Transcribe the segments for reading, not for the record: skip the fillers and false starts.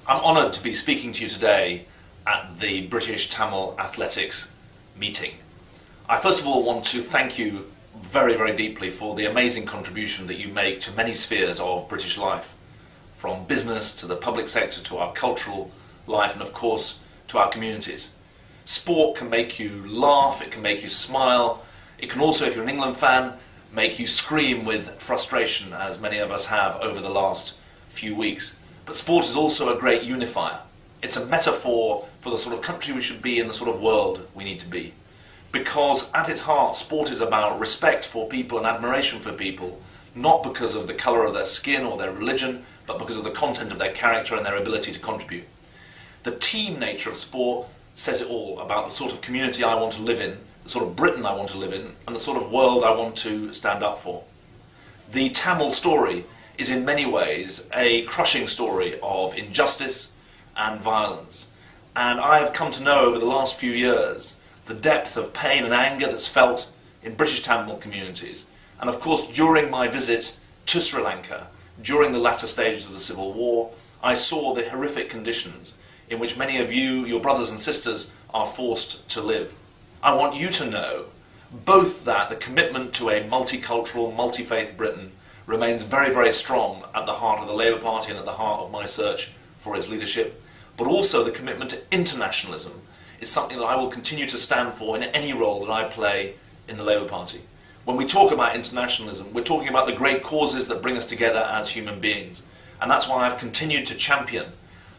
I'm honoured to be speaking to you today at the British Tamil Athletics meeting. I first of all want to thank you very, very deeply for the amazing contribution that you make to many spheres of British life, from business to the public sector to our cultural life and of course to our communities. Sport can make you laugh, it can make you smile, it can also, if you're an England fan, make you scream with frustration, as many of us have over the last few weeks. But sport is also a great unifier. It's a metaphor for the sort of country we should be and the sort of world we need to be. Because at its heart, sport is about respect for people and admiration for people, not because of the colour of their skin or their religion, but because of the content of their character and their ability to contribute. The team nature of sport says it all about the sort of community I want to live in, the sort of Britain I want to live in, and the sort of world I want to stand up for. The Tamil story is in many ways a crushing story of injustice and violence. And I have come to know over the last few years the depth of pain and anger that's felt in British Tamil communities. And of course, during my visit to Sri Lanka, during the latter stages of the civil war, I saw the horrific conditions in which many of you, your brothers and sisters, are forced to live. I want you to know both that the commitment to a multicultural, multi-faith Britain remains very, very strong at the heart of the Labour Party and at the heart of my search for its leadership, but also the commitment to internationalism is something that I will continue to stand for in any role that I play in the Labour Party. When we talk about internationalism, we're talking about the great causes that bring us together as human beings, and that's why I've continued to champion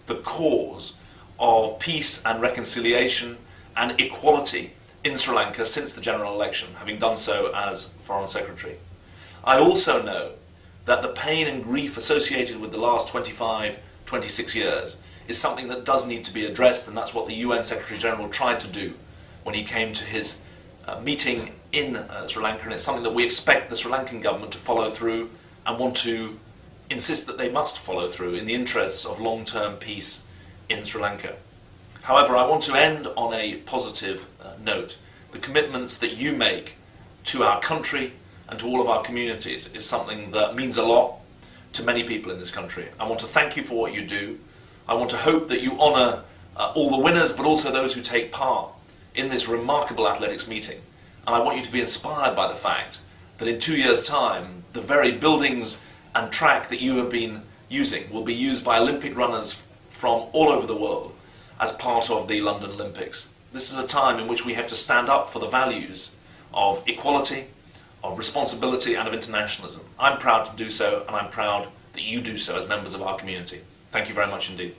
the cause of peace and reconciliation and equality in Sri Lanka since the general election, having done so as Foreign Secretary. I also know that the pain and grief associated with the last 25, 26 years is something that does need to be addressed, and that's what the UN Secretary General tried to do when he came to his meeting in Sri Lanka, and it's something that we expect the Sri Lankan government to follow through and want to insist that they must follow through in the interests of long-term peace in Sri Lanka. However, I want to end on a positive note. The commitments that you make to our country and to all of our communities is something that means a lot to many people in this country. I want to thank you for what you do. I want to hope that you honour all the winners, but also those who take part in this remarkable athletics meeting. And I want you to be inspired by the fact that in 2 years' time, the very buildings and track that you have been using will be used by Olympic runners from all over the world as part of the London Olympics. This is a time in which we have to stand up for the values of equality, of responsibility and of internationalism. I'm proud to do so, and I'm proud that you do so as members of our community. Thank you very much indeed.